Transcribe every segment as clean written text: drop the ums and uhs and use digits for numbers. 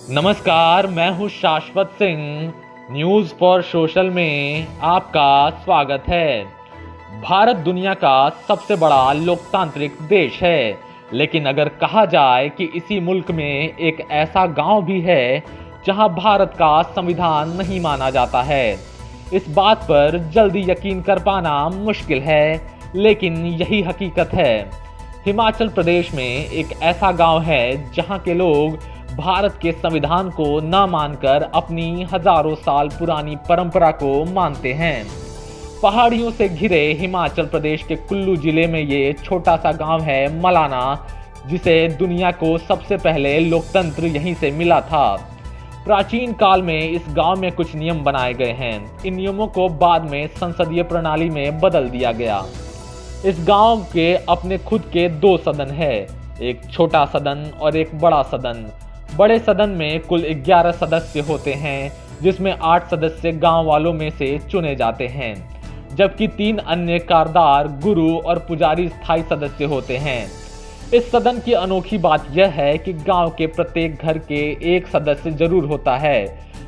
नमस्कार, मैं हूं शाश्वत सिंह। न्यूज़ फॉर सोशल में आपका स्वागत है। भारत दुनिया का सबसे बड़ा लोकतांत्रिक देश है, लेकिन अगर कहा जाए कि इसी मुल्क में एक ऐसा गांव भी है जहां भारत का संविधान नहीं माना जाता है, इस बात पर जल्दी यकीन कर पाना मुश्किल है, लेकिन यही हकीकत है। हिमाचल प्रदेश में एक ऐसा गांव है जहां के लोग भारत के संविधान को न मानकर अपनी हजारों साल पुरानी परंपरा को मानते हैं। पहाड़ियों से घिरे हिमाचल प्रदेश के कुल्लू जिले में ये छोटा सा गांव है मलाना, जिसे दुनिया को सबसे पहले लोकतंत्र यहीं से मिला था। प्राचीन काल में इस गांव में कुछ नियम बनाए गए हैं। इन नियमों को बाद में संसदीय प्रणाली में बदल दिया गया। इस गांव के अपने खुद के दो सदन है, एक छोटा सदन और एक बड़ा सदन। बड़े सदन में कुल 11 सदस्य होते हैं, जिसमें 8 सदस्य गांव वालों में से चुने जाते हैं, जबकि 3 अन्य कारदार, गुरु और पुजारी स्थायी सदस्य होते हैं। इस सदन की अनोखी बात यह है कि गांव के प्रत्येक घर के एक सदस्य जरूर होता है।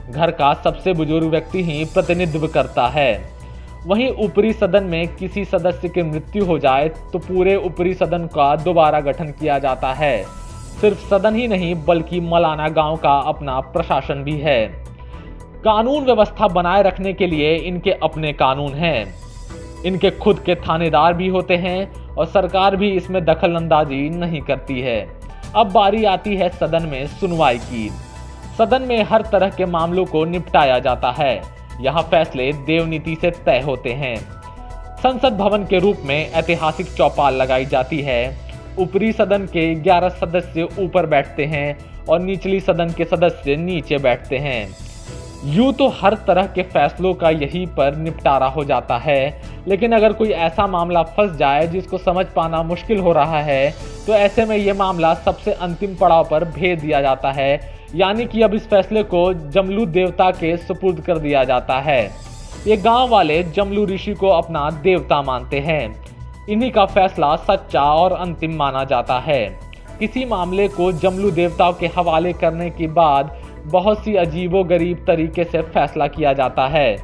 घर का सबसे बुजुर्ग व्यक्ति ही प्रतिनिधित्व करता है। वहीं ऊपरी सदन में किसी सदस्य की मृत्यु हो जाए तो पूरे ऊपरी सदन का दोबारा गठन किया जाता है। सिर्फ सदन ही नहीं, बल्कि मलाना गांव का अपना प्रशासन भी है। कानून व्यवस्था बनाए रखने के लिए इनके अपने कानून हैं। इनके खुद के थानेदार भी होते हैं और सरकार भी इसमें दखलंदाजी नहीं करती है। अब बारी आती है सदन में सुनवाई की। सदन में हर तरह के मामलों को निपटाया जाता है। यहाँ फैसले देवनीति से तय होते हैं। संसद भवन के रूप में ऐतिहासिक चौपाल लगाई जाती है। ऊपरी सदन के 11 सदस्य ऊपर बैठते हैं और निचली सदन के सदस्य नीचे बैठते हैं। यूं तो हर तरह के फैसलों का यहीं पर निपटारा हो जाता है, लेकिन अगर कोई ऐसा मामला फंस जाए जिसको समझ पाना मुश्किल हो रहा है, तो ऐसे में यह मामला सबसे अंतिम पड़ाव पर भेज दिया जाता है, यानी कि अब इस फैसले को जमलू देवता के सुपुर्द कर दिया जाता है। ये गांव वाले जमलू ऋषि को अपना देवता मानते हैं। इन्हीं का फैसला सच्चा और अंतिम माना जाता है। किसी मामले को जमलू देवताओं के हवाले करने के बाद बहुत सी अजीबोगरीब तरीके से फैसला किया जाता है।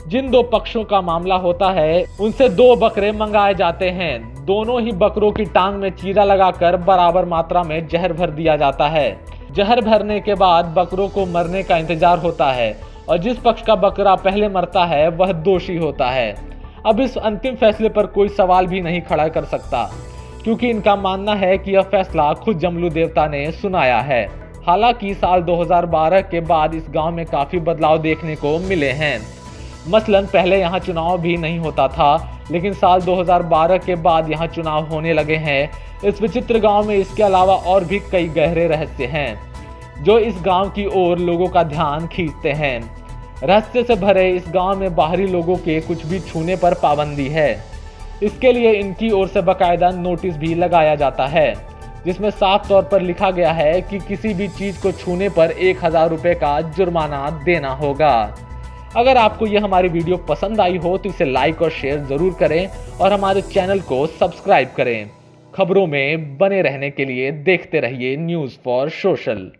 जिन दो पक्षों का मामला होता है, उनसे 2 बकरे मंगाए जाते हैं। दोनों ही बकरों की टांग में चीरा लगाकर बराबर मात्रा में जहर भर दिया जाता है। जहर भरने के बाद बकरों को मरने का इंतजार होता है और जिस पक्ष का बकरा पहले मरता है वह दोषी होता है। अब इस अंतिम फैसले पर कोई सवाल भी नहीं खड़ा कर सकता, क्योंकि इनका मानना है कि यह फैसला खुद जमलू देवता ने सुनाया है। हालांकि साल 2012 के बाद इस गांव में काफी बदलाव देखने को मिले हैं। मसलन पहले यहाँ चुनाव भी नहीं होता था, लेकिन साल 2012 के बाद यहाँ चुनाव होने लगे हैं। इस विचित्र गांव में इसके अलावा और भी कई गहरे रहस्य हैं, जो इस गांव की ओर लोगों का ध्यान खींचते हैं। रहस्य से भरे इस गांव में बाहरी लोगों के कुछ भी छूने पर पाबंदी है। इसके लिए इनकी ओर से बाकायदा नोटिस भी लगाया जाता है, जिसमें साफ तौर पर लिखा गया है कि किसी भी चीज को छूने पर 1000 रुपए का जुर्माना देना होगा। अगर आपको यह हमारी वीडियो पसंद आई हो तो इसे लाइक और शेयर जरूर करें और हमारे चैनल को सब्सक्राइब करें। खबरों में बने रहने के लिए देखते रहिए न्यूज़ फॉर सोशल।